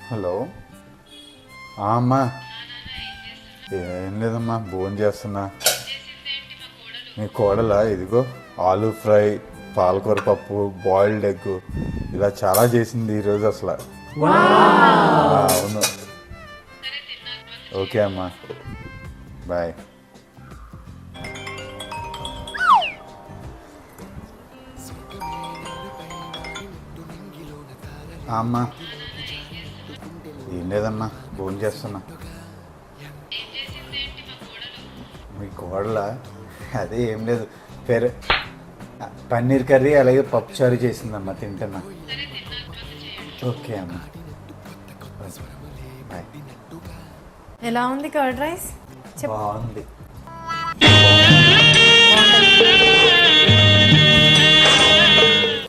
Hello అమ్మా, ఏం లేదమ్మా, భోజనం చేస్తున్నా. మీ కోడలా? ఇదిగో ఆలూ ఫ్రై, పాలకూర పప్పు, బాయిల్డ్ ఎగ్, ఇలా చాలా చేసింది ఈరోజు అసలు. అవును. ఓకే అమ్మా, బాయ్. అమ్మా, ఏం లేదమ్మా, భోజనం చేస్తున్నా. మీ కోడల అదే ఏం లేదు, పన్నీర్ కర్రీ అలాగే పప్పుచారు చేసిందమ్మా, తింటున్నా. ఓకే అమ్మా, బాయ్. ఎలా ఉంది కర్డ్ రైస్? బాగుంది. బాగుంటుంది.